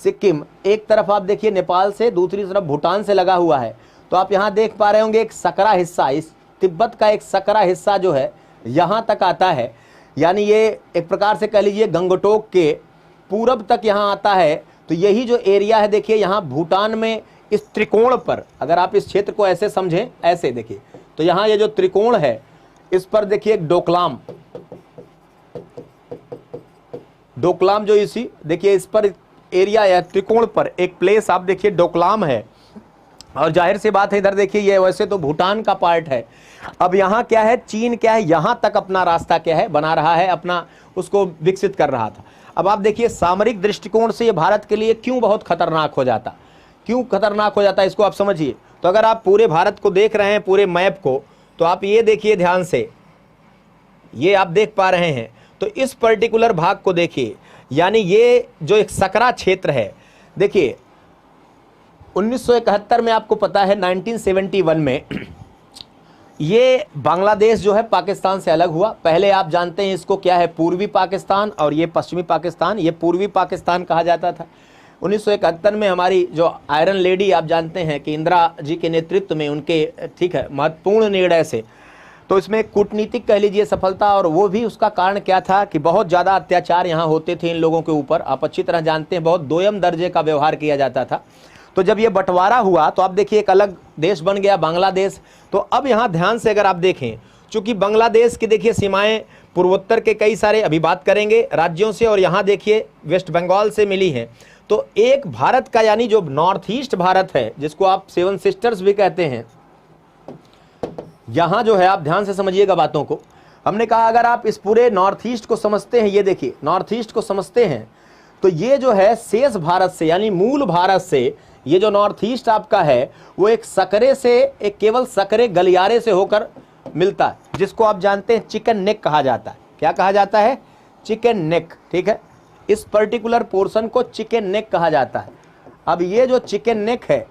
सिक्किम, एक तरफ आप देखिए नेपाल से, दूसरी तरफ भूटान से लगा हुआ है। तो आप यहाँ देख पा रहे होंगे एक सकरा हिस्सा, इस तिब्बत का एक सकरा हिस्सा जो है यहाँ तक आता है, यानी ये एक प्रकार से कह लीजिए गंगटोक के पूरब तक यहाँ आता है। तो यही जो एरिया है देखिए यहाँ भूटान में इस त्रिकोण पर, अगर आप इस क्षेत्र को ऐसे समझें, ऐसे देखिए, तो यहाँ ये जो त्रिकोण है इस पर देखिए एक डोकलाम, डोकलाम जो इसी देखिए इस पर एरिया या त्रिकोण पर एक प्लेस आप देखिए डोकलाम है। और जाहिर सी बात है इधर देखिए ये वैसे तो भूटान का पार्ट है। अब यहाँ क्या है, चीन क्या है, यहाँ तक अपना रास्ता क्या है बना रहा है, अपना उसको विकसित कर रहा था। अब आप देखिए सामरिक दृष्टिकोण से ये भारत के लिए क्यों बहुत खतरनाक हो जाता, क्यों खतरनाक हो जाता है इसको आप समझिए। तो अगर आप पूरे भारत को देख रहे हैं, पूरे मैप को, तो आप ये देखिए ध्यान से, ये आप देख पा रहे हैं, तो इस पर्टिकुलर भाग को देखिए, यानी ये जो एक सकरा क्षेत्र है, देखिए 1971 में आपको पता है 1971 में ये बांग्लादेश जो है पाकिस्तान से अलग हुआ। पहले आप जानते हैं इसको क्या है, पूर्वी पाकिस्तान, और ये पश्चिमी पाकिस्तान, ये पूर्वी पाकिस्तान कहा जाता था। 1971 में हमारी जो आयरन लेडी आप जानते हैं कि इंदिरा जी के नेतृत्व में उनके ठीक है महत्वपूर्ण निर्णय से, तो इसमें कूटनीतिक कह लीजिए सफलता, और वो भी उसका कारण क्या था कि बहुत ज़्यादा अत्याचार यहाँ होते थे इन लोगों के ऊपर, आप अच्छी तरह जानते हैं, बहुत दोयम दर्जे का व्यवहार किया जाता था। तो जब ये बंटवारा हुआ तो आप देखिए एक अलग देश बन गया बांग्लादेश। तो अब यहाँ ध्यान से अगर आप देखें, चूंकि बांग्लादेश की देखिए सीमाएं पूर्वोत्तर के कई सारे अभी बात करेंगे राज्यों से, और यहाँ देखिए वेस्ट बंगाल से मिली हैं। तो एक भारत का यानी जो नॉर्थ ईस्ट भारत है, जिसको आप सेवन सिस्टर्स भी कहते हैं, यहाँ जो है आप ध्यान से समझिएगा बातों को। हमने कहा अगर आप इस पूरे नॉर्थ ईस्ट को समझते हैं, ये देखिए नॉर्थ ईस्ट को समझते हैं, तो ये जो है शेष भारत से यानी मूल भारत से ये जो नॉर्थ ईस्ट आपका है वो एक सकरे से, एक केवल सकरे गलियारे से होकर मिलता है, जिसको आप जानते हैं चिकन नेक कहा जाता है। क्या कहा जाता है? चिकन नेक, ठीक है। इस पर्टिकुलर पोर्शन को चिकन नेक कहा जाता है। अब ये जो चिकन नेक है,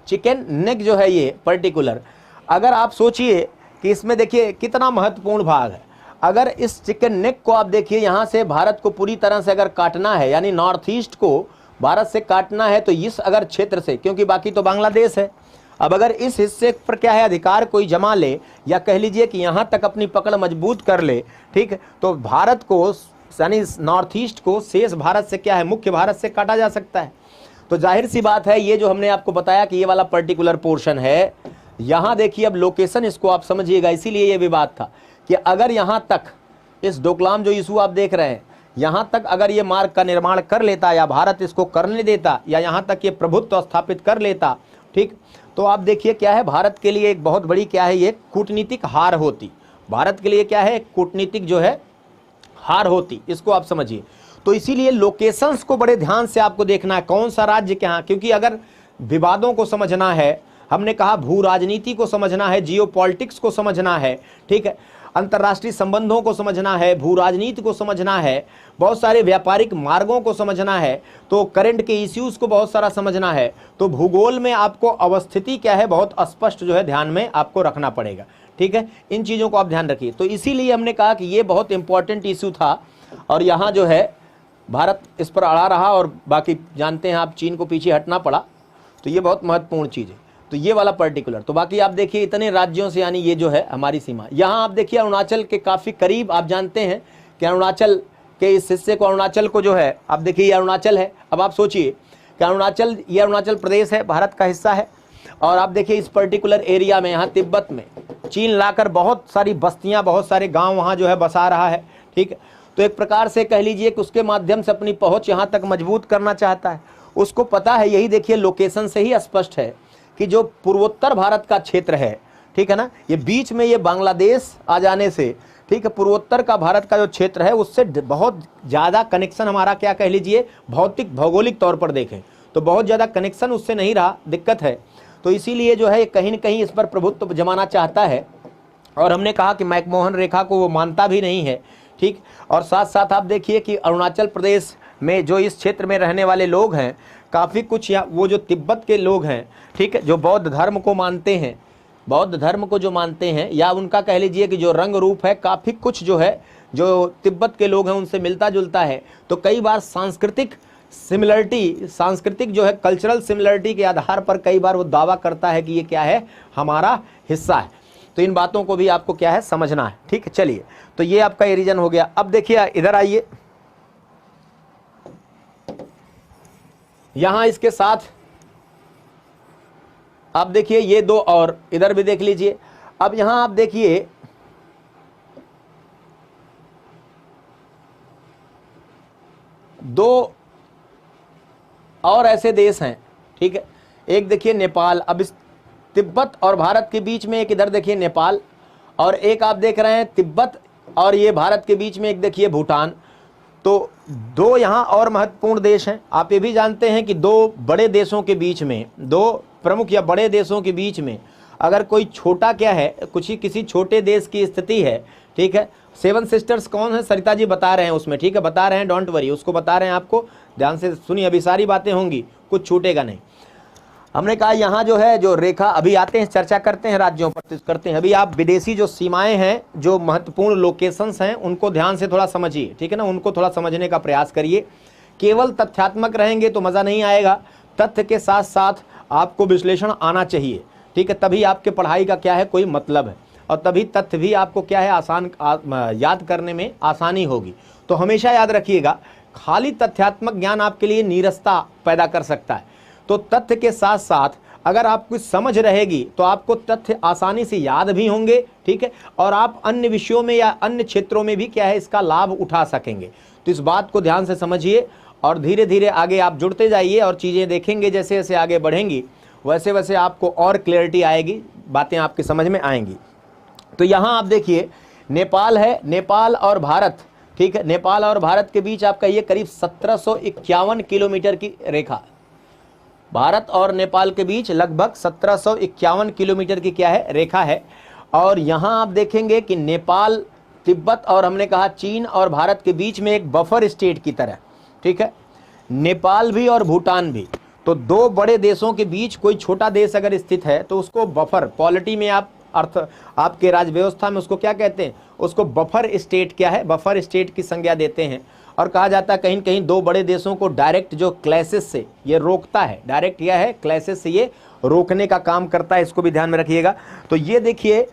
चिकन नेक जो है ये पर्टिकुलर, अगर आप सोचिए कि इसमें देखिए कितना महत्वपूर्ण भाग है। अगर इस चिकन नेक को आप देखिए यहाँ से भारत को पूरी तरह से अगर काटना है, यानी नॉर्थ ईस्ट को भारत से काटना है, तो इस अगर क्षेत्र से, क्योंकि बाकी तो बांग्लादेश है, अब अगर इस हिस्से पर क्या है अधिकार कोई जमा ले, या कह लीजिए कि यहाँ तक अपनी पकड़ मजबूत कर ले, ठीक है, तो भारत को यानी नॉर्थ ईस्ट को शेष भारत से क्या है, मुख्य भारत से काटा जा सकता है। तो जाहिर सी बात है ये जो हमने आपको बताया कि ये वाला पर्टिकुलर पोर्शन है, यहाँ देखिए अब लोकेशन इसको आप समझिएगा, इसीलिए ये विवाद था कि अगर यहाँ तक इस डोकलाम जो इशू आप देख रहे हैं, यहाँ तक अगर ये मार्ग का निर्माण कर लेता या भारत इसको करने देता या यहाँ तक ये प्रभुत्व स्थापित कर लेता, ठीक, तो आप देखिए क्या है, भारत के लिए एक बहुत बड़ी क्या है, ये कूटनीतिक हार होती। भारत के लिए क्या है, कूटनीतिक जो है हार होती, इसको आप समझिए। तो इसीलिए लोकेशंस को बड़े ध्यान से आपको देखना है, कौन सा राज्य क्या, क्योंकि अगर विवादों को समझना है, हमने कहा भू राजनीति को समझना है, जियो पॉलिटिक्स को समझना है, ठीक है, अंतर्राष्ट्रीय संबंधों को समझना है, भू राजनीति को समझना है, बहुत सारे व्यापारिक मार्गों को समझना है, तो करंट के इश्यूज को बहुत सारा समझना है, तो भूगोल में आपको अवस्थिति क्या है बहुत स्पष्ट जो है ध्यान में आपको रखना पड़ेगा, ठीक है। इन चीज़ों को आप ध्यान रखिए। तो इसीलिए हमने कहा कि ये बहुत इंपॉर्टेंट इशू था, और यहाँ जो है भारत इस पर अड़ा रहा, और बाकी जानते हैं आप चीन को पीछे हटना पड़ा, तो ये बहुत महत्वपूर्ण चीज़ है। तो ये वाला पर्टिकुलर, तो बाकी आप देखिए इतने राज्यों से, यानी ये जो है हमारी सीमा, यहाँ आप देखिए अरुणाचल के काफ़ी करीब, आप जानते हैं कि अरुणाचल के इस हिस्से को, अरुणाचल को जो है, आप देखिए ये अरुणाचल है। अब आप सोचिए कि अरुणाचल, ये अरुणाचल प्रदेश है, भारत का हिस्सा है, और आप देखिए इस पर्टिकुलर एरिया में, यहाँ तिब्बत में चीन लाकर बहुत सारी बस्तियाँ, बहुत सारे गाँव वहाँ जो है बसा रहा है, ठीक है। तो एक प्रकार से कह लीजिए कि उसके माध्यम से अपनी पहुँच यहाँ तक मजबूत करना चाहता है। उसको पता है, यही देखिए लोकेशन से ही स्पष्ट है कि जो पूर्वोत्तर भारत का क्षेत्र है, ठीक है ना, ये बीच में ये बांग्लादेश आ जाने से, ठीक है, पूर्वोत्तर का भारत का जो क्षेत्र है उससे बहुत ज़्यादा कनेक्शन हमारा क्या कह लीजिए भौतिक भौगोलिक तौर पर देखें तो बहुत ज़्यादा कनेक्शन उससे नहीं रहा, दिक्कत है। तो इसीलिए जो है कहीं न कहीं इस पर प्रभुत्व जमाना चाहता है, और हमने कहा कि मैकमोहन रेखा को वो मानता भी नहीं है, ठीक। और साथ साथ आप देखिए कि अरुणाचल प्रदेश में जो इस क्षेत्र में रहने वाले लोग हैं, काफ़ी कुछ, या वो जो तिब्बत के लोग हैं, ठीक है, जो बौद्ध धर्म को मानते हैं, बौद्ध धर्म को जो मानते हैं, या उनका कह लीजिए कि जो रंग रूप है, काफ़ी कुछ जो है जो तिब्बत के लोग हैं उनसे मिलता जुलता है, तो कई बार सांस्कृतिक सिमिलरिटी, सांस्कृतिक जो है कल्चरल सिमिलरिटी के आधार पर कई बार वो दावा करता है कि ये क्या है, हमारा हिस्सा है। तो इन बातों को भी आपको क्या है समझना है, ठीक है। चलिए, तो ये आपका ये रीजन हो गया। अब देखिए इधर आइए, यहां इसके साथ आप देखिए ये दो, और इधर भी देख लीजिए। अब यहां आप देखिए दो और ऐसे देश हैं, ठीक है। एक देखिए नेपाल, अब इस तिब्बत और भारत के बीच में एक इधर देखिए नेपाल, और एक आप देख रहे हैं तिब्बत और ये भारत के बीच में एक देखिए भूटान। तो दो यहाँ और महत्वपूर्ण देश हैं। आप ये भी जानते हैं कि दो बड़े देशों के बीच में, दो प्रमुख या बड़े देशों के बीच में अगर कोई छोटा क्या है, कुछ ही किसी छोटे देश की स्थिति है, ठीक है। सेवन सिस्टर्स कौन है, सरिता जी बता रहे हैं उसमें, ठीक है, बता रहे हैं, डोंट वरी, उसको बता रहे हैं आपको, ध्यान से सुनिए, अभी सारी बातें होंगी, कुछ छूटेगा नहीं। हमने कहा यहाँ जो है जो रेखा, अभी आते हैं चर्चा करते हैं राज्यों पर करते हैं। अभी आप विदेशी जो सीमाएं हैं, जो महत्वपूर्ण लोकेशंस हैं, उनको ध्यान से थोड़ा समझिए, ठीक है ना, उनको थोड़ा समझने का प्रयास करिए। केवल तथ्यात्मक रहेंगे तो मज़ा नहीं आएगा, तथ्य के साथ साथ आपको विश्लेषण आना चाहिए, ठीक है, तभी आपके पढ़ाई का क्या है कोई मतलब है, और तभी तथ्य भी आपको क्या है आसान याद करने में आसानी होगी। तो हमेशा याद रखिएगा, खाली तथ्यात्मक ज्ञान आपके लिए नीरसता पैदा कर सकता है। तो तथ्य के साथ साथ अगर आपको समझ रहेगी तो आपको तथ्य आसानी से याद भी होंगे, ठीक है, और आप अन्य विषयों में या अन्य क्षेत्रों में भी क्या है इसका लाभ उठा सकेंगे। तो इस बात को ध्यान से समझिए और धीरे धीरे आगे आप जुड़ते जाइए और चीज़ें देखेंगे, जैसे जैसे आगे बढ़ेंगी वैसे वैसे आपको और क्लैरिटी आएगी, बातें आपकी समझ में आएंगी। तो यहाँ आप देखिए नेपाल है, नेपाल और भारत, ठीक है, नेपाल और भारत के बीच आपका ये करीब 1751 किलोमीटर की रेखा, भारत और नेपाल के बीच लगभग 1751 किलोमीटर की क्या है रेखा है। और यहाँ आप देखेंगे कि नेपाल, तिब्बत और हमने कहा चीन और भारत के बीच में एक बफर स्टेट की तरह, ठीक है, नेपाल भी और भूटान भी। तो दो बड़े देशों के बीच कोई छोटा देश अगर स्थित है तो उसको बफर, पॉलिटी में आप अर्थ आपके राज्य व्यवस्था में उसको क्या कहते हैं, उसको बफर स्टेट क्या है, बफर स्टेट की संज्ञा देते हैं। और कहा जाता है कहीं कहीं दो बड़े देशों को डायरेक्ट जो क्लैशेस से ये रोकता है, डायरेक्ट यह है क्लैशेस से ये रोकने का काम करता है, इसको भी ध्यान में रखिएगा। तो ये देखिए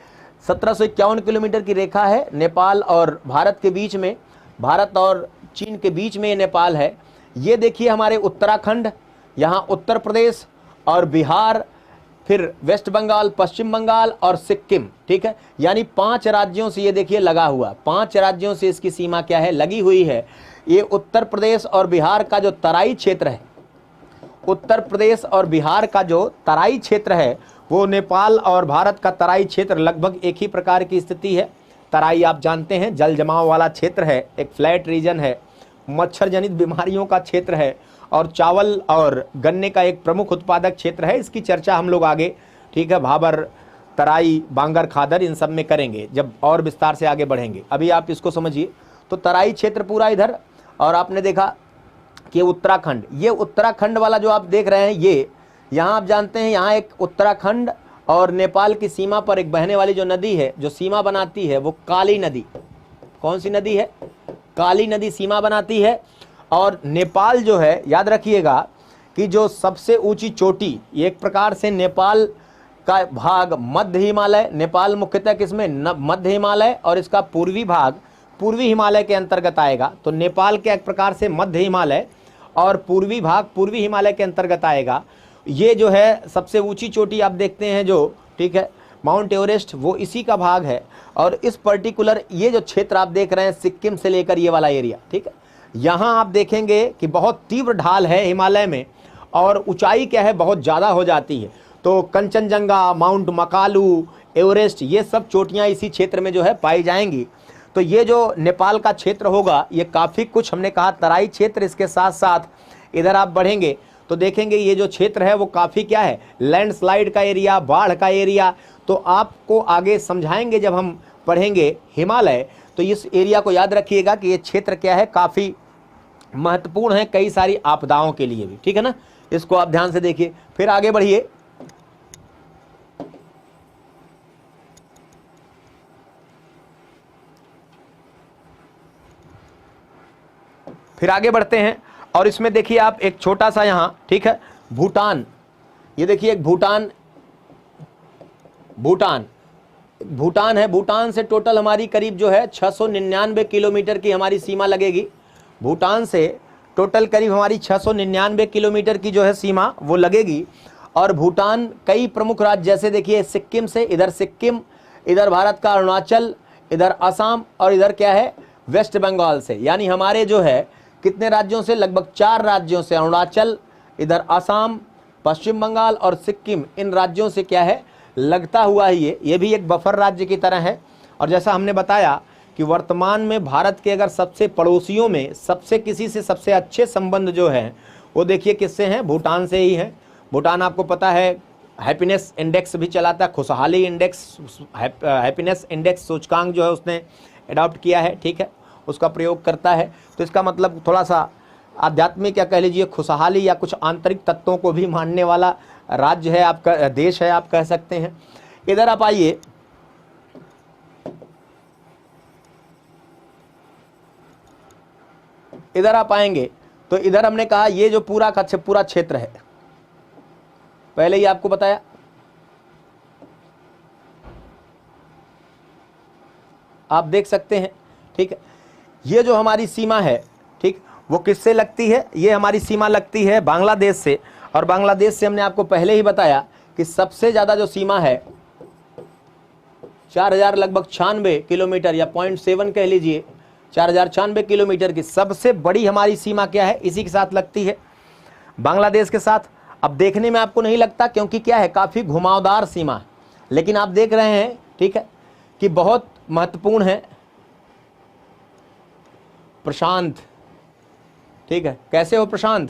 1751 किलोमीटर की रेखा है नेपाल और भारत के बीच में, भारत और चीन के बीच में ये नेपाल है। ये देखिए हमारे उत्तराखंड, यहाँ उत्तर प्रदेश और बिहार, फिर वेस्ट बंगाल, पश्चिम बंगाल और सिक्किम, ठीक है, यानी 5 राज्यों से ये देखिए लगा हुआ, 5 राज्यों से इसकी सीमा क्या है लगी हुई है। ये उत्तर प्रदेश और बिहार का जो तराई क्षेत्र है, उत्तर प्रदेश और बिहार का जो तराई क्षेत्र है वो नेपाल और भारत का तराई क्षेत्र लगभग एक ही प्रकार की स्थिति है। तराई आप जानते हैं जल जमाव वाला क्षेत्र है, एक फ्लैट रीजन है, मच्छर जनित बीमारियों का क्षेत्र है, और चावल और गन्ने का एक प्रमुख उत्पादक क्षेत्र है। इसकी चर्चा हम लोग आगे, ठीक है, भाबर, तराई, बांगर, खादर, इन सब में करेंगे जब और विस्तार से आगे बढ़ेंगे। अभी आप इसको समझिए। तो तराई क्षेत्र पूरा इधर, और आपने देखा कि उत्तराखंड, ये उत्तराखंड वाला जो आप देख रहे हैं, ये यहाँ आप जानते हैं यहाँ एक उत्तराखंड और नेपाल की सीमा पर एक बहने वाली जो नदी है जो सीमा बनाती है वो काली नदी, कौन सी नदी है, काली नदी सीमा बनाती है। और नेपाल जो है याद रखिएगा कि जो सबसे ऊंची चोटी, एक प्रकार से नेपाल का भाग मध्य हिमालय, नेपाल मुख्यतः किसमें मध्य हिमालय, और इसका पूर्वी भाग पूर्वी हिमालय के अंतर्गत आएगा। तो नेपाल के एक प्रकार से मध्य हिमालय और पूर्वी भाग पूर्वी हिमालय के अंतर्गत आएगा। ये जो है सबसे ऊंची चोटी आप देखते हैं जो, ठीक है, माउंट एवरेस्ट, वो इसी का भाग है। और इस पर्टिकुलर ये जो क्षेत्र आप देख रहे हैं सिक्किम से लेकर ये वाला एरिया, ठीक है, यहाँ आप देखेंगे कि बहुत तीव्र ढाल है हिमालय में और ऊंचाई क्या है बहुत ज़्यादा हो जाती है। तो कंचनजंगा, माउंट मकालू, एवरेस्ट, ये सब चोटियाँ इसी क्षेत्र में जो है पाई जाएंगी। तो ये जो नेपाल का क्षेत्र होगा ये काफ़ी कुछ, हमने कहा तराई क्षेत्र, इसके साथ साथ इधर आप बढ़ेंगे तो देखेंगे ये जो क्षेत्र है वो काफ़ी क्या है लैंडस्लाइड का एरिया, बाढ़ का एरिया। तो आपको आगे समझाएंगे जब हम पढ़ेंगे हिमालय, तो इस एरिया को याद रखिएगा कि ये क्षेत्र क्या है काफ़ी महत्वपूर्ण है कई सारी आपदाओं के लिए भी, ठीक है ना, इसको आप ध्यान से देखिए। फिर आगे बढ़िए। फिर आगे बढ़ते हैं और इसमें देखिए आप एक छोटा सा यहाँ, ठीक है, भूटान, ये देखिए एक भूटान है। भूटान से टोटल हमारी करीब जो है 699 किलोमीटर की हमारी सीमा लगेगी। भूटान से टोटल करीब हमारी 699 किलोमीटर की जो है सीमा वो लगेगी। और भूटान कई प्रमुख राज्य, जैसे देखिए सिक्किम से, इधर सिक्किम, इधर भारत का अरुणाचल, इधर असम और इधर क्या है वेस्ट बंगाल से, यानी हमारे जो है कितने राज्यों से, लगभग 4 राज्यों से, अरुणाचल, इधर असम, पश्चिम बंगाल और सिक्किम, इन राज्यों से क्या है लगता हुआ ही ये भी एक बफर राज्य की तरह है। और जैसा हमने बताया कि वर्तमान में भारत के अगर सबसे पड़ोसियों में सबसे किसी से सबसे अच्छे संबंध जो है वो देखिए किससे हैं, भूटान से ही है। भूटान आपको पता है हैप्पीनेस इंडेक्स भी चलाता है, खुशहाली इंडेक्स, हैप्पीनेस इंडेक्स सूचकांक जो है उसने अडॉप्ट किया है, ठीक है, उसका प्रयोग करता है। तो इसका मतलब थोड़ा सा आध्यात्मिक या कह लीजिए खुशहाली या कुछ आंतरिक तत्वों को भी मानने वाला राज्य है, आपका देश है, आप कह सकते हैं। इधर आप आइए, इधर आप आएंगे तो इधर हमने कहा ये जो पूरा का पूरा क्षेत्र है, पहले ही आपको बताया, आप देख सकते हैं, ठीक है, ये जो हमारी सीमा है, ठीक, वो किससे लगती है, ये हमारी सीमा लगती है बांग्लादेश से। और बांग्लादेश से हमने आपको पहले ही बताया कि सबसे ज्यादा जो सीमा है 4000 लगभग 96 किलोमीटर या 0.7 कह लीजिए, 4096 किलोमीटर की सबसे बड़ी हमारी सीमा क्या है, इसी के साथ लगती है, बांग्लादेश के साथ। अब देखने में आपको नहीं लगता क्योंकि क्या है काफी घुमावदार सीमा है, लेकिन आप देख रहे हैं, ठीक है, कि बहुत महत्वपूर्ण है। प्रशांत, ठीक है, कैसे हो प्रशांत?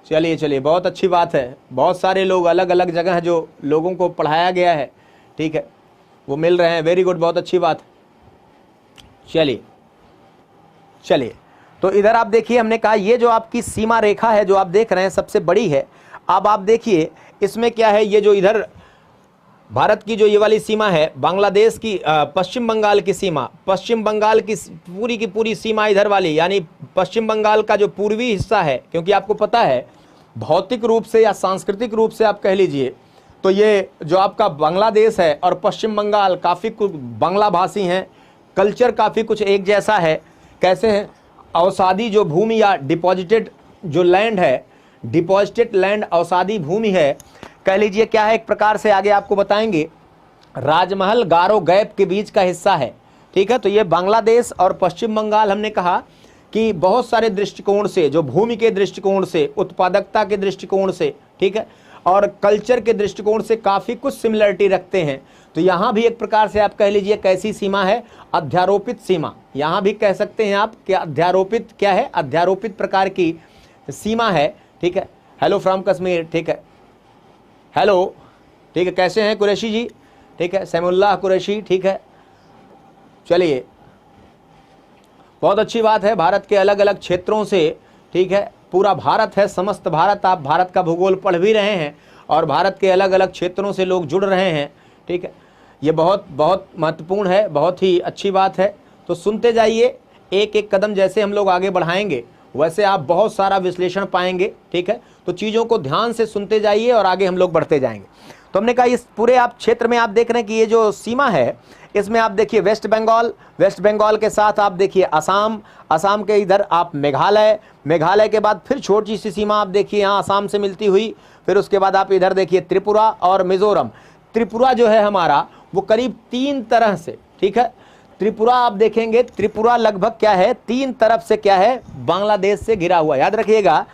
चलिए चलिए, बहुत अच्छी बात है। बहुत सारे लोग अलग अलग जगह हैं जो लोगों को पढ़ाया गया है, ठीक है, वो मिल रहे हैं, वेरी गुड, बहुत अच्छी बात। चलिए चलिए, तो इधर आप देखिए, हमने कहा ये जो आपकी सीमा रेखा है जो आप देख रहे हैं सबसे बड़ी है। अब आप देखिए इसमें क्या है, ये जो इधर भारत की जो ये वाली सीमा है, बांग्लादेश की पश्चिम बंगाल की सीमा, पश्चिम बंगाल की पूरी सीमा इधर वाली, यानी पश्चिम बंगाल का जो पूर्वी हिस्सा है, क्योंकि आपको पता है भौतिक रूप से या सांस्कृतिक रूप से आप कह लीजिए तो ये जो आपका बांग्लादेश है और पश्चिम बंगाल काफ़ी कुछ बांग्ला भाषी हैं, कल्चर काफ़ी कुछ एक जैसा है। कैसे है, अवसादी जो भूमि या डिपॉजिटेड जो लैंड है, डिपॉजिटेड लैंड अवसादी भूमि है, कह लीजिए क्या है, एक प्रकार से आगे आपको बताएंगे, राजमहल गारो गैप के बीच का हिस्सा है, ठीक है। तो ये बांग्लादेश और पश्चिम बंगाल हमने कहा कि बहुत सारे दृष्टिकोण से, जो भूमि के दृष्टिकोण से, उत्पादकता के दृष्टिकोण से, ठीक है, और कल्चर के दृष्टिकोण से काफ़ी कुछ सिमिलरिटी रखते हैं। तो यहाँ भी एक प्रकार से आप कह लीजिए कैसी सीमा है, अध्यारोपित सीमा, यहाँ भी कह सकते हैं आप कि अध्यारोपित क्या है, अध्यारोपित प्रकार की सीमा है, ठीक है। हेलो फ्रॉम कश्मीर, ठीक है, हेलो, ठीक है, कैसे हैं कुरैशी जी, ठीक है, सैमुल्लाह कुरैशी, ठीक है। चलिए, बहुत अच्छी बात है, भारत के अलग अलग क्षेत्रों से, ठीक है, पूरा भारत है, समस्त भारत, आप भारत का भूगोल पढ़ भी रहे हैं और भारत के अलग अलग क्षेत्रों से लोग जुड़ रहे हैं, ठीक है। ये बहुत बहुत महत्वपूर्ण है, बहुत ही अच्छी बात है। तो सुनते जाइए, एक एक कदम जैसे हम लोग आगे बढ़ाएंगे वैसे आप बहुत सारा विश्लेषण पाएंगे, ठीक है। तो चीज़ों को ध्यान से सुनते जाइए और आगे हम लोग बढ़ते जाएंगे। तो हमने कहा इस पूरे आप क्षेत्र में आप देख रहे हैं कि ये जो सीमा है, इसमें आप देखिए वेस्ट बंगाल, वेस्ट बंगाल के साथ आप देखिए असम, असम के इधर आप मेघालय, मेघालय के बाद फिर छोटी सी सीमा आप देखिए यहाँ असम से मिलती हुई, फिर उसके बाद आप इधर देखिए त्रिपुरा और मिजोरम। त्रिपुरा जो है हमारा वो करीब 3 तरह से, ठीक है, त्रिपुरा आप देखेंगे, त्रिपुरा लगभग क्या है 3 तरफ से क्या है बांग्लादेश से घिरा हुआ। याद रखिएगा,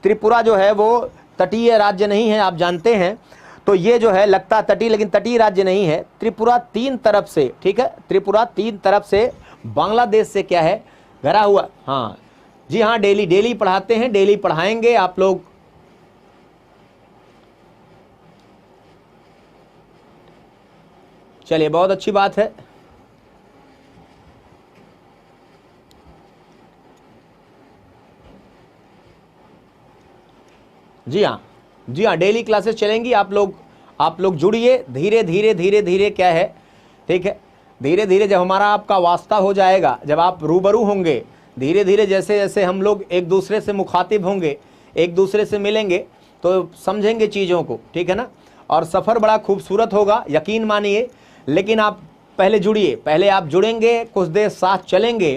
त्रिपुरा जो है वो तटीय राज्य नहीं है, आप जानते हैं। तो ये जो है लगता तटीय, लेकिन तटीय राज्य नहीं है। त्रिपुरा 3 तरफ से, ठीक है, त्रिपुरा 3 तरफ से बांग्लादेश से क्या है घिरा हुआ। हाँ जी हाँ, डेली पढ़ाते हैं, डेली पढ़ाएंगे आप लोग। चलिए, बहुत अच्छी बात है। जी हाँ, जी हाँ, डेली क्लासेस चलेंगी, आप लोग जुड़िए, धीरे धीरे धीरे धीरे क्या है, ठीक है, धीरे धीरे जब हमारा आपका वास्ता हो जाएगा, जब आप रूबरू होंगे, धीरे धीरे जैसे जैसे हम लोग एक दूसरे से मुखातिब होंगे, एक दूसरे से मिलेंगे, तो समझेंगे चीज़ों को, ठीक है ना। और सफ़र बड़ा खूबसूरत होगा, यकीन मानिए। लेकिन आप पहले जुड़िए, पहले आप जुड़ेंगे, कुछ देर साथ चलेंगे,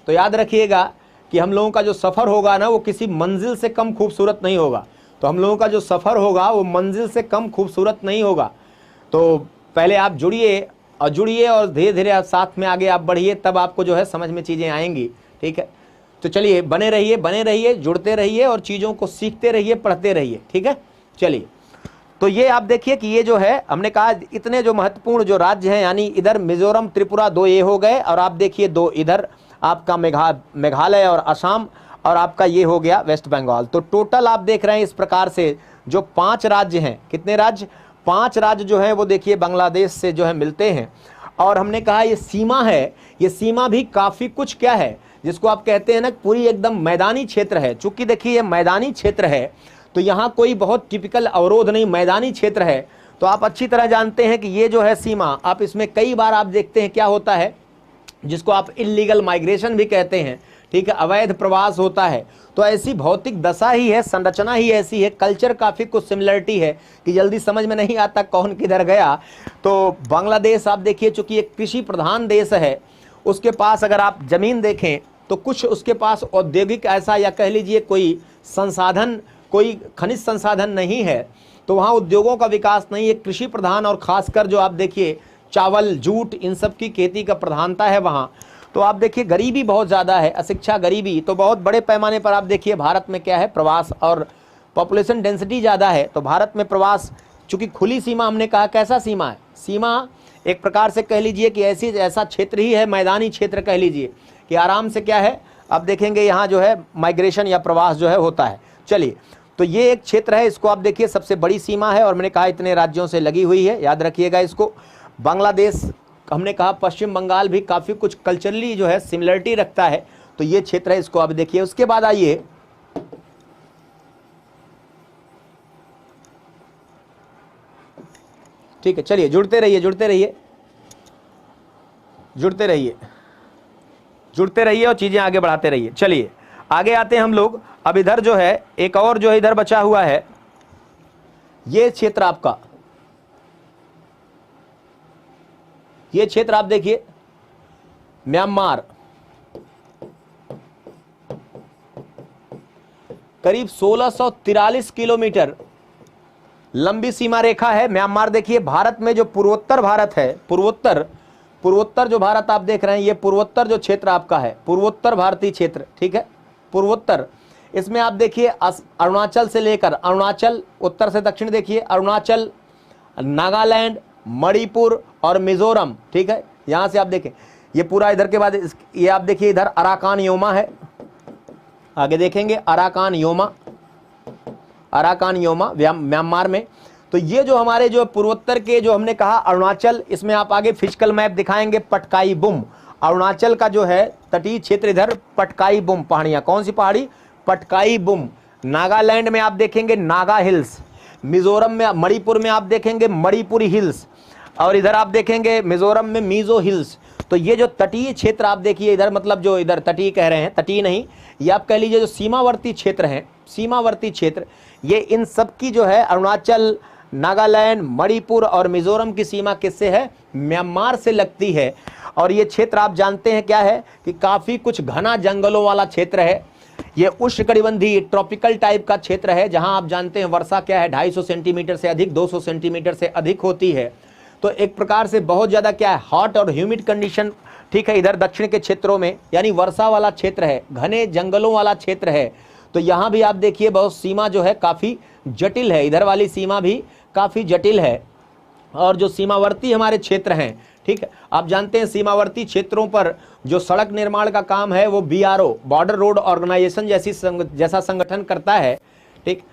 तो याद रखिएगा कि हम लोगों का जो सफ़र होगा ना, वो किसी मंजिल से कम खूबसूरत नहीं होगा। तो हम लोगों का जो सफ़र होगा वो मंजिल से कम खूबसूरत नहीं होगा। तो पहले आप जुड़िए और धीरे धीरे आप साथ में आगे आप बढ़िए, तब आपको जो है समझ में चीज़ें आएंगी, ठीक है। तो चलिए, बने रहिए, जुड़ते रहिए और चीज़ों को सीखते रहिए, पढ़ते रहिए, ठीक है। चलिए, तो ये आप देखिए कि ये जो है, हमने कहा इतने जो महत्वपूर्ण जो राज्य हैं, यानी इधर मिजोरम त्रिपुरा 2 ये हो गए, और आप देखिए 2 इधर आपका मेघालय और असम, और आपका ये हो गया वेस्ट बंगाल। तो टोटल आप देख रहे हैं इस प्रकार से जो 5 राज्य हैं, कितने राज्य, 5 राज्य जो है वो देखिए बांग्लादेश से जो है मिलते हैं। और हमने कहा ये सीमा है, ये सीमा भी काफ़ी कुछ क्या है, जिसको आप कहते हैं ना पूरी एकदम मैदानी क्षेत्र है। चूंकि देखिए ये मैदानी क्षेत्र है, तो यहाँ कोई बहुत टिपिकल अवरोध नहीं, मैदानी क्षेत्र है। तो आप अच्छी तरह जानते हैं कि ये जो है सीमा, आप इसमें कई बार आप देखते हैं क्या होता है, जिसको आप इल्लीगल माइग्रेशन भी कहते हैं, ठीक है, अवैध प्रवास होता है। तो ऐसी भौतिक दशा ही है, संरचना ही ऐसी है, कल्चर काफ़ी कुछ सिमिलरिटी है कि जल्दी समझ में नहीं आता कौन किधर गया। तो बांग्लादेश आप देखिए, चूंकि एक कृषि प्रधान देश है, उसके पास अगर आप ज़मीन देखें तो कुछ उसके पास औद्योगिक ऐसा, या कह लीजिए कोई संसाधन, कोई खनिज संसाधन नहीं है, तो वहाँ उद्योगों का विकास नहीं है, कृषि प्रधान, और ख़ासकर जो आप देखिए चावल, जूट, इन सब की खेती का प्रधानता है वहाँ। तो आप देखिए गरीबी बहुत ज़्यादा है, अशिक्षा, गरीबी। तो बहुत बड़े पैमाने पर आप देखिए भारत में क्या है, प्रवास और पॉपुलेशन डेंसिटी ज़्यादा है, तो भारत में प्रवास, चूँकि खुली सीमा, हमने कहा कैसा सीमा है, सीमा एक प्रकार से कह लीजिए कि ऐसा क्षेत्र ही है, मैदानी क्षेत्र कह लीजिए, कि आराम से क्या है, आप देखेंगे यहाँ जो है माइग्रेशन या प्रवास जो है होता है। चलिए, तो ये एक क्षेत्र है, इसको आप देखिए सबसे बड़ी सीमा है, और मैंने कहा इतने राज्यों से लगी हुई है, याद रखिएगा इसको। बांग्लादेश, हमने कहा पश्चिम बंगाल भी काफ़ी कुछ कल्चरली जो है सिमिलरिटी रखता है, तो ये क्षेत्र है, इसको आप देखिए। उसके बाद आइए, ठीक है, चलिए जुड़ते रहिए, और चीज़ें आगे बढ़ाते रहिए। चलिए आगे आते हैं हम लोग। अब इधर जो है एक और जो है इधर बचा हुआ है, ये क्षेत्र आपका, ये क्षेत्र आप देखिए म्यांमार, करीब 1643 किलोमीटर लंबी सीमा रेखा है म्यांमार। देखिए भारत में जो पूर्वोत्तर भारत है, पूर्वोत्तर जो भारत आप देख रहे हैं, ये पूर्वोत्तर जो क्षेत्र आपका है, पूर्वोत्तर भारतीय क्षेत्र, ठीक है, पूर्वोत्तर। इसमें आप देखिए अरुणाचल से लेकर, अरुणाचल उत्तर से दक्षिण देखिए, अरुणाचल, नागालैंड, मणिपुर और मिजोरम, ठीक है, यहाँ से आप देखें ये पूरा। इधर के बाद ये आप देखिए इधर अराकान योमा है, आगे देखेंगे अराकान योमा म्यांमार में। तो ये जो हमारे जो पूर्वोत्तर के जो हमने कहा अरुणाचल, इसमें आप आगे फिजिकल मैप दिखाएंगे, पटकाई बुम, अरुणाचल का जो है तटीय क्षेत्र इधर पटकाई बुम पहाड़ियाँ, कौन सी पहाड़ी, पटकाई बुम। नागालैंड में आप देखेंगे नागा हिल्स, मिजोरम में, मणिपुर में आप देखेंगे मणिपुरी हिल्स, और इधर आप देखेंगे मिजोरम में मिजो हिल्स। तो ये जो तटीय क्षेत्र आप देखिए इधर, मतलब जो इधर तटीय कह रहे हैं, तटीय नहीं, ये आप कह लीजिए जो सीमावर्ती क्षेत्र हैं, सीमावर्ती क्षेत्र, ये इन सब की जो है अरुणाचल, नागालैंड, मणिपुर और मिजोरम की सीमा किससे है, म्यांमार से लगती है। और ये क्षेत्र आप जानते हैं क्या है कि काफ़ी कुछ घना जंगलों वाला क्षेत्र है। ये उष्णकटिबंधीय ट्रॉपिकल टाइप का क्षेत्र है, जहां आप जानते हैं वर्षा क्या है 250 सेंटीमीटर से अधिक, 200 सेंटीमीटर से अधिक होती है। तो एक प्रकार से बहुत ज़्यादा क्या है, हॉट और ह्यूमिड कंडीशन, ठीक है, इधर दक्षिण के क्षेत्रों में, यानी वर्षा वाला क्षेत्र है, घने जंगलों वाला क्षेत्र है। तो यहाँ भी आप देखिए बहुत सीमा जो है काफ़ी जटिल है, इधर वाली सीमा भी काफ़ी जटिल है। और जो सीमावर्ती हमारे क्षेत्र हैं, ठीक है, आप जानते हैं सीमावर्ती क्षेत्रों पर जो सड़क निर्माण का काम है वो BRO, बॉर्डर रोड ऑर्गेनाइजेशन जैसा संगठन करता है, ठीक।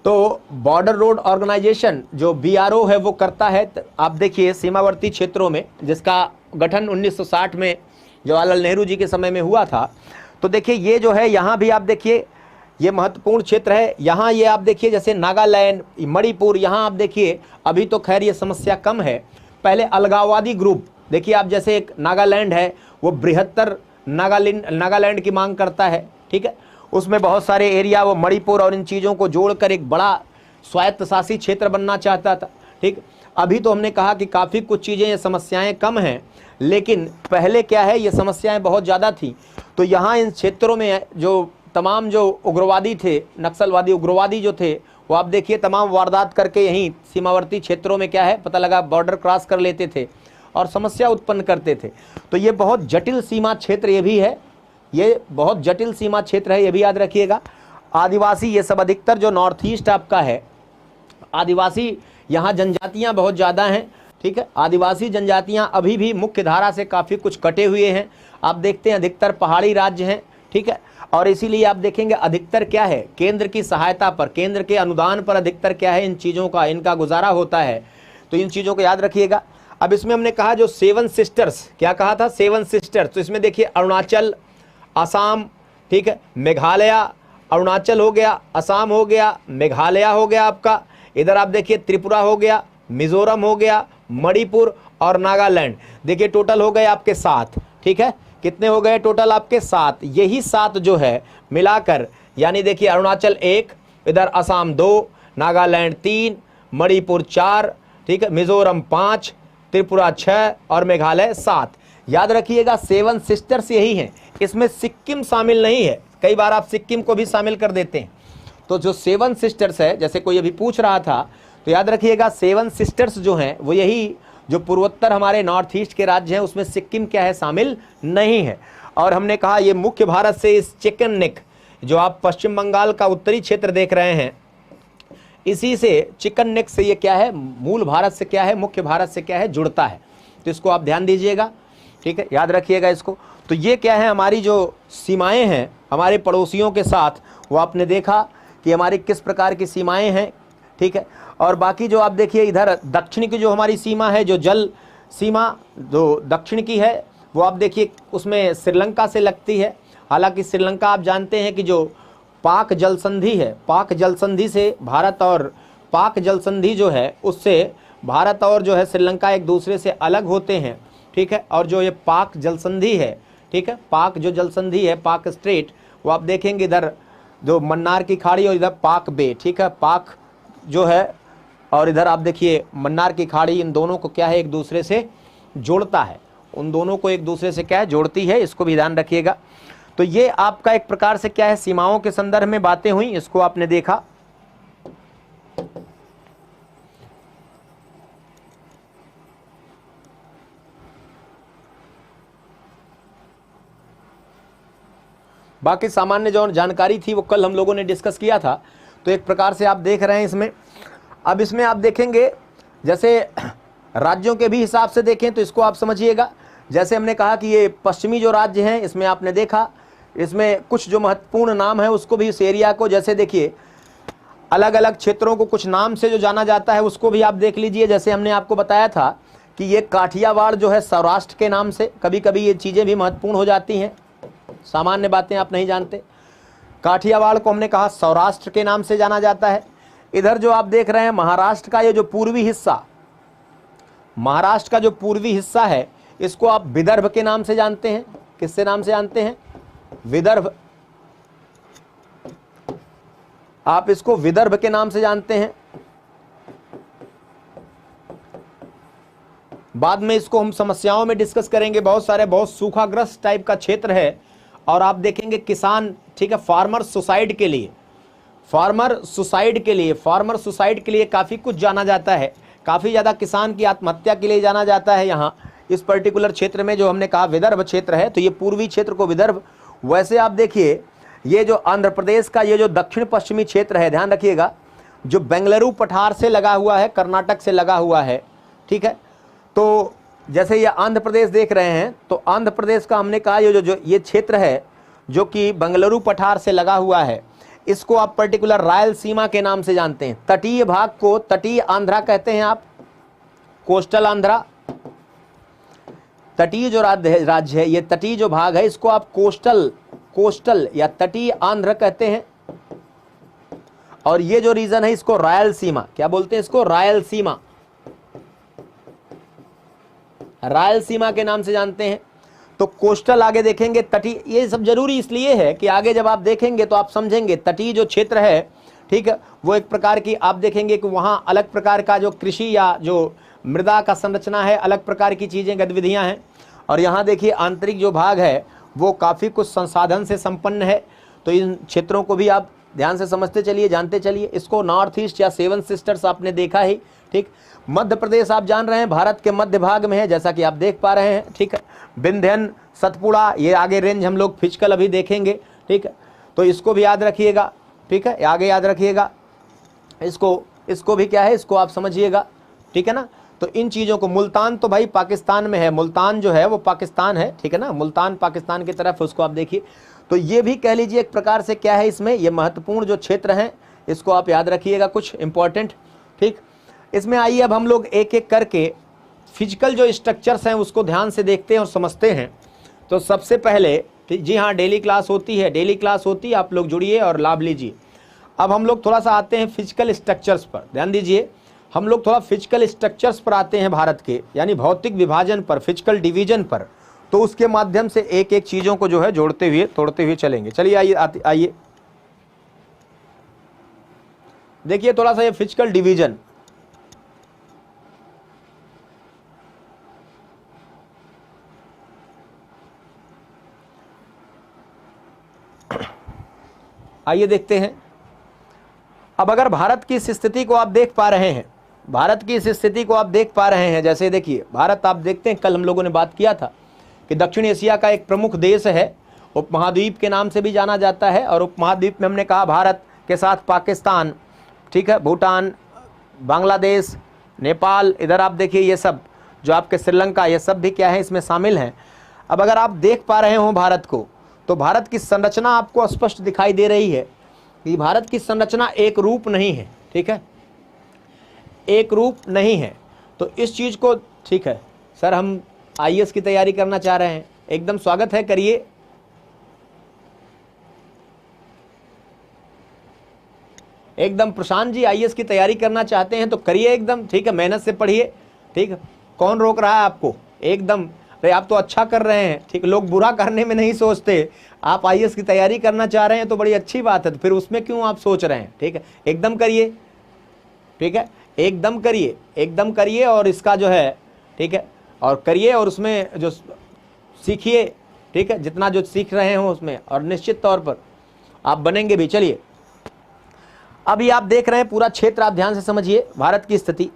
तो बॉर्डर रोड ऑर्गेनाइजेशन जो BRO है वो करता है। आप देखिए सीमावर्ती क्षेत्रों में, जिसका गठन 1960 में जवाहरलाल नेहरू जी के समय में हुआ था। तो देखिए ये जो है यहाँ भी आप देखिए ये महत्वपूर्ण क्षेत्र है। यहाँ ये आप देखिए जैसे नागालैंड, मणिपुर, यहाँ आप देखिए अभी तो खैर ये समस्या कम है, पहले अलगाववादी ग्रुप, देखिए आप, जैसे एक नागालैंड है, वो बृहत्तर नागालैंड की मांग करता है, ठीक है। उसमें बहुत सारे एरिया, वो मणिपुर और इन चीज़ों को जोड़कर एक बड़ा स्वायत्तशासी क्षेत्र बनना चाहता था, ठीक। अभी तो हमने कहा कि काफ़ी कुछ चीज़ें, ये समस्याएं कम हैं, लेकिन पहले क्या है, ये समस्याएं बहुत ज़्यादा थी। तो यहाँ इन क्षेत्रों में जो तमाम जो उग्रवादी थे, नक्सलवादी उग्रवादी जो थे, वो आप देखिए तमाम वारदात करके यहीं सीमावर्ती क्षेत्रों में क्या है पता लगा बॉर्डर क्रॉस कर लेते थे और समस्या उत्पन्न करते थे। तो ये बहुत जटिल सीमा क्षेत्र ये भी है, ये बहुत जटिल सीमा क्षेत्र है, ये भी याद रखिएगा। आदिवासी ये सब अधिकतर जो नॉर्थ ईस्ट आपका है, आदिवासी यहाँ जनजातियाँ बहुत ज़्यादा हैं, ठीक है। आदिवासी जनजातियाँ अभी भी मुख्य धारा से काफ़ी कुछ कटे हुए हैं। आप देखते हैं अधिकतर पहाड़ी राज्य हैं, ठीक है। और इसीलिए आप देखेंगे अधिकतर क्या है, केंद्र की सहायता पर, केंद्र के अनुदान पर अधिकतर क्या है, इन चीज़ों का, इनका गुजारा होता है। तो इन चीज़ों को याद रखिएगा। अब इसमें हमने कहा जो 7 सिस्टर्स, क्या कहा था, 7 सिस्टर्स। तो इसमें देखिए अरुणाचल, असम, ठीक है, मेघालय, अरुणाचल हो गया, असम हो गया, मेघालय हो गया आपका, इधर आप देखिए त्रिपुरा हो गया, मिजोरम हो गया, मणिपुर और नागालैंड। देखिए टोटल हो गए आपके 7, ठीक है। कितने हो गए टोटल आपके 7। यही 7 जो है मिलाकर, यानी देखिए अरुणाचल 1, इधर असम 2, नागालैंड 3, मणिपुर 4, ठीक है, मिजोरम 5, त्रिपुरा 6 और मेघालय 7। याद रखिएगा 7 सिस्टर्स यही हैं, इसमें सिक्किम शामिल नहीं है। कई बार आप सिक्किम को भी शामिल कर देते हैं। तो जो 7 सिस्टर्स है, जैसे कोई अभी पूछ रहा था, तो याद रखिएगा 7 सिस्टर्स जो हैं वो यही जो पूर्वोत्तर हमारे नॉर्थ ईस्ट के राज्य हैं, उसमें सिक्किम क्या है, शामिल नहीं है। और हमने कहा ये मुख्य भारत से इस चिकन नेक, जो आप पश्चिम बंगाल का उत्तरी क्षेत्र देख रहे हैं, इसी से चिकन नेक से ये क्या है, मूल भारत से क्या है, मुख्य भारत से क्या है, जुड़ता है। तो इसको आप ध्यान दीजिएगा, ठीक है, याद रखिएगा इसको। तो ये क्या है, हमारी जो सीमाएं हैं हमारे पड़ोसियों के साथ, वो आपने देखा कि हमारी किस प्रकार की सीमाएं हैं, ठीक है। और बाकी जो आप देखिए इधर दक्षिण की जो हमारी सीमा है, जो जल सीमा जो दक्षिण की है, वो आप देखिए उसमें श्रीलंका से लगती है। हालांकि श्रीलंका आप जानते हैं कि जो पाक जल संधि है, पाक जल संधि से भारत, और पाक जल संधि जो है उससे भारत और जो है श्रीलंका एक दूसरे से अलग होते हैं, ठीक है। और जो ये पाक जल संधि है, ठीक है, पाक जो जल संधि है, पाक स्ट्रेट, वो आप देखेंगे इधर जो मन्नार की खाड़ी और इधर पाक बे, ठीक है, पाक जो है और इधर आप देखिए मन्नार की खाड़ी, इन दोनों को क्या है, एक दूसरे से जोड़ता है, उन दोनों को एक दूसरे से क्या है, जोड़ती है। इसको भी ध्यान रखिएगा। तो ये आपका एक प्रकार से क्या है, सीमाओं के संदर्भ में बातें हुई, इसको आपने देखा। बाकी सामान्य जो जानकारी थी वो कल हम लोगों ने डिस्कस किया था। तो एक प्रकार से आप देख रहे हैं इसमें। अब इसमें आप देखेंगे जैसे राज्यों के भी हिसाब से देखें तो इसको आप समझिएगा। जैसे हमने कहा कि ये पश्चिमी जो राज्य हैं, इसमें आपने देखा, इसमें कुछ जो महत्वपूर्ण नाम है उसको भी, इस एरिया को, जैसे देखिए अलग अलग क्षेत्रों को कुछ नाम से जो जाना जाता है उसको भी आप देख लीजिए। जैसे हमने आपको बताया था कि ये काठियावाड़ जो है सौराष्ट्र के नाम से, कभी कभी ये चीज़ें भी महत्वपूर्ण हो जाती हैं, सामान्य बातें आप नहीं जानते। काठियावाड़ को हमने कहा सौराष्ट्र के नाम से जाना जाता है। इधर जो आप देख रहे हैं महाराष्ट्र का ये जो पूर्वी हिस्सा, महाराष्ट्र का जो पूर्वी हिस्सा है, इसको आप विदर्भ के नाम से जानते हैं। किससे नाम से जानते हैं? विदर्भ। आप इसको विदर्भ के नाम से जानते हैं। बाद में इसको हम समस्याओं में डिस्कस करेंगे। बहुत सारे, बहुत सूखाग्रस्त टाइप का क्षेत्र है और आप देखेंगे किसान, ठीक है, फार्मर सुसाइड के लिए, फार्मर सुसाइड के लिए काफ़ी कुछ जाना जाता है। काफ़ी ज़्यादा किसान की आत्महत्या के लिए जाना जाता है यहाँ इस पर्टिकुलर क्षेत्र में, जो हमने कहा विदर्भ क्षेत्र है। तो ये पूर्वी क्षेत्र को विदर्भ। वैसे आप देखिए ये जो आंध्र प्रदेश का ये जो दक्षिण पश्चिमी क्षेत्र है, ध्यान रखिएगा, जो बेंगलुरु पठार से लगा हुआ है, कर्नाटक से लगा हुआ है, ठीक है। तो जैसे ये आंध्र प्रदेश देख रहे हैं, तो आंध्र प्रदेश का हमने कहा ये जो ये क्षेत्र है जो कि बेंगलुरु पठार से लगा हुआ है, इसको आप पर्टिकुलर रायलसीमा के नाम से जानते हैं। तटीय भाग को तटीय आंध्रा कहते हैं आप, कोस्टल आंध्रा। तटीय जो राज्य है, ये तटीय जो भाग है, इसको आप कोस्टल या तटीय आंध्र कहते हैं। और ये जो रीजन है इसको रायलसीमा, क्या बोलते हैं इसको? रायलसीमा। रायलसीमा के नाम से जानते हैं। तो कोस्टल आगे देखेंगे, तटीय, ये सब जरूरी इसलिए है कि आगे जब आप देखेंगे तो आप समझेंगे तटीय जो क्षेत्र है, ठीक है, वो एक प्रकार की आप देखेंगे कि वहाँ अलग प्रकार का जो कृषि या जो मृदा का संरचना है, अलग प्रकार की चीज़ें गतिविधियाँ हैं। और यहाँ देखिए आंतरिक जो भाग है वो काफ़ी कुछ संसाधन से संपन्न है। तो इन क्षेत्रों को भी आप ध्यान से समझते चलिए, जानते चलिए। इसको नॉर्थ ईस्ट या सेवन सिस्टर्स आपने देखा ही, ठीक। मध्य प्रदेश आप जान रहे हैं भारत के मध्य भाग में है, जैसा कि आप देख पा रहे हैं, ठीक है। विंध्यन, सतपुड़ा, ये आगे रेंज हम लोग फिजिकल अभी देखेंगे, ठीक है। तो इसको भी याद रखिएगा, ठीक है, आगे याद रखिएगा। इसको भी क्या है, इसको आप समझिएगा, ठीक है ना। तो इन चीज़ों को, मुल्तान तो भाई पाकिस्तान में है, मुल्तान जो है वो पाकिस्तान है, ठीक है ना, मुल्तान पाकिस्तान की तरफ, उसको आप देखिए। तो ये भी कह लीजिए एक प्रकार से क्या है, इसमें ये महत्वपूर्ण जो क्षेत्र हैं इसको आप याद रखिएगा, कुछ इंपॉर्टेंट, ठीक। इसमें आइए अब हम लोग एक एक करके फिजिकल जो स्ट्रक्चर्स हैं उसको ध्यान से देखते हैं और समझते हैं। तो सबसे पहले, जी हाँ, डेली क्लास होती है, आप लोग जुड़िए और लाभ लीजिए। अब हम लोग थोड़ा सा आते हैं फिजिकल स्ट्रक्चर्स पर, ध्यान दीजिए, हम लोग थोड़ा फिजिकल स्ट्रक्चर्स पर आते हैं भारत के, यानी भौतिक विभाजन पर, फिजिकल डिवीजन पर। तो उसके माध्यम से एक एक चीज़ों को जो है जोड़ते हुए तोड़ते हुए चलेंगे। चलिए आइए देखिए थोड़ा सा ये फिजिकल डिवीजन। आइए देखते हैं। अब अगर भारत की इस स्थिति को आप देख पा रहे हैं, जैसे देखिए भारत, आप देखते हैं कल हम लोगों ने बात किया था कि दक्षिण एशिया का एक प्रमुख देश है, उपमहाद्वीप के नाम से भी जाना जाता है। और उपमहाद्वीप में हमने कहा भारत के साथ पाकिस्तान, ठीक है, भूटान, बांग्लादेश, नेपाल, इधर आप देखिए ये सब जो आपके श्रीलंका, ये सब भी क्या है इसमें शामिल हैं। अब अगर आप देख पा रहे हो भारत को, तो भारत की संरचना आपको स्पष्ट दिखाई दे रही है कि भारत की संरचना एक रूप नहीं है, ठीक है, एक रूप नहीं है। तो इस चीज़ को, ठीक है सर, हम आईएएस की तैयारी करना चाह रहे हैं, एकदम स्वागत है, करिए। एकदम प्रशांत जी आईएएस की तैयारी करना चाहते हैं तो करिए एकदम, ठीक है, मेहनत से पढ़िए, ठीक है, कौन रोक रहा है आपको, एकदम, अरे आप तो अच्छा कर रहे हैं, ठीक, लोग बुरा करने में नहीं सोचते। आप आईएएस की तैयारी करना चाह रहे हैं तो बड़ी अच्छी बात है, तो फिर उसमें क्यों आप सोच रहे हैं, ठीक है, एकदम करिए, ठीक है, एकदम करिए और इसका जो है, ठीक है, और करिए और उसमें जो सीखिए, ठीक है, जितना जो सीख रहे हो उसमें, और निश्चित तौर पर आप बनेंगे भी। चलिए अभी आप देख रहे हैं पूरा क्षेत्र, आप ध्यान से समझिए भारत की स्थिति।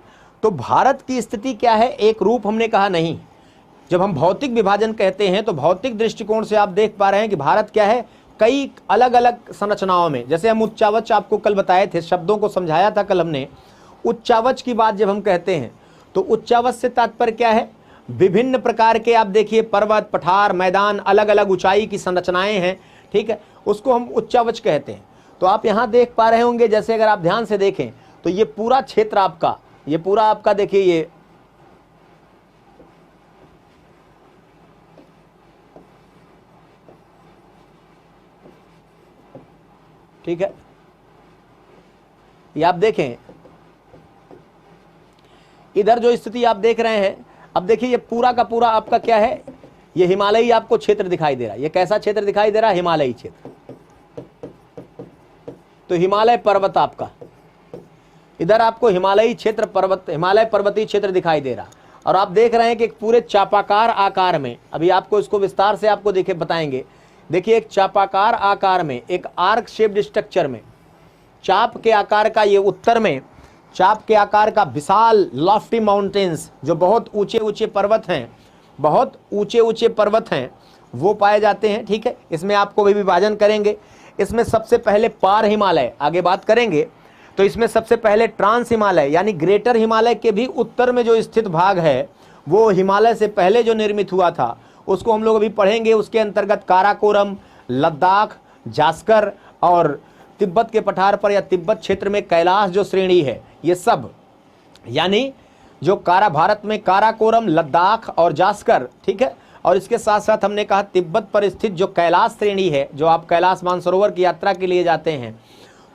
तो भारत की स्थिति क्या है, एक रूप हमने कहा नहीं। जब हम भौतिक विभाजन कहते हैं तो भौतिक दृष्टिकोण से आप देख पा रहे हैं कि भारत क्या है, कई अलग अलग संरचनाओं में। जैसे हम उच्चावच आपको कल बताए थे, शब्दों को समझाया था कल हमने। उच्चावच की बात जब हम कहते हैं तो उच्चावच से तात्पर्य क्या है, विभिन्न प्रकार के आप देखिए पर्वत, पठार, मैदान, अलग अलग ऊंचाई की संरचनाएं हैं, ठीक है, उसको हम उच्चावच कहते हैं। तो आप यहाँ देख पा रहे होंगे, जैसे अगर आप ध्यान से देखें तो ये पूरा क्षेत्र आपका, ये पूरा आपका देखिए ये, ठीक है, ये आप देखें इधर जो स्थिति आप देख रहे हैं। अब देखिए ये पूरा का पूरा आपका क्या है, ये हिमालयी आपको क्षेत्र दिखाई दे रहा है। ये कैसा क्षेत्र दिखाई दे रहा है, हिमालयी क्षेत्र। तो हिमालय पर्वत आपका, इधर आपको हिमालयी क्षेत्र, पर्वत, हिमालय पर्वतीय क्षेत्र दिखाई दे रहा। और आप देख रहे हैं कि एक पूरे चापाकार आकार में, अभी आपको इसको विस्तार से आपको देखे बताएंगे। देखिए एक चापाकार आकार में, एक आर्क शेप्ड स्ट्रक्चर में, चाप के आकार का, ये उत्तर में चाप के आकार का विशाल लॉफ्टी माउंटेन्स, जो बहुत ऊंचे ऊंचे पर्वत हैं, बहुत ऊंचे ऊंचे पर्वत हैं, वो पाए जाते हैं, ठीक है। इसमें आपको भी विभाजन करेंगे। इसमें सबसे पहले पार हिमालय, आगे बात करेंगे, तो इसमें सबसे पहले ट्रांस हिमालय यानी ग्रेटर हिमालय के भी उत्तर में जो स्थित भाग है, वो हिमालय से पहले जो निर्मित हुआ था उसको हम लोग अभी पढ़ेंगे। उसके अंतर्गत काराकोरम, लद्दाख, जास्कर और तिब्बत के पठार पर या तिब्बत क्षेत्र में कैलाश जो श्रेणी है, ये सब, यानी जो भारत में काराकोरम, लद्दाख और जास्कर, ठीक है, और इसके साथ साथ हमने कहा तिब्बत पर स्थित जो कैलाश श्रेणी है, जो आप कैलाश मानसरोवर की यात्रा के लिए जाते हैं,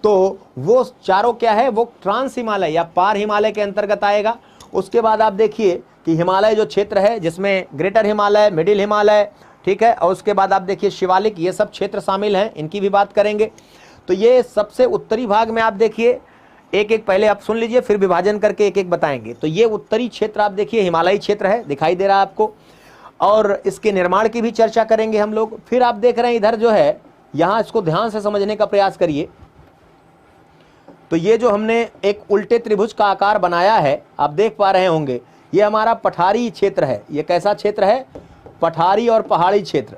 तो वो चारों क्या है, वो ट्रांस हिमालय या पार हिमालय के अंतर्गत आएगा। उसके बाद आप देखिए कि हिमालय जो क्षेत्र है जिसमें ग्रेटर हिमालय, मिडिल हिमालय, ठीक है, और उसके बाद आप देखिए शिवालिक, ये सब क्षेत्र शामिल हैं, इनकी भी बात करेंगे। तो ये सबसे उत्तरी भाग में आप देखिए, एक एक पहले आप सुन लीजिए, फिर विभाजन करके एक एक बताएंगे। तो ये उत्तरी क्षेत्र आप देखिए हिमालयी क्षेत्र है, दिखाई दे रहा है आपको, और इसके निर्माण की भी चर्चा करेंगे हम लोग। फिर आप देख रहे हैं इधर जो है, यहाँ इसको ध्यान से समझने का प्रयास करिए। तो ये जो हमने एक उल्टे त्रिभुज का आकार बनाया है, आप देख पा रहे होंगे, ये हमारा पठारी क्षेत्र है। ये कैसा क्षेत्र है? पठारी और पहाड़ी क्षेत्र।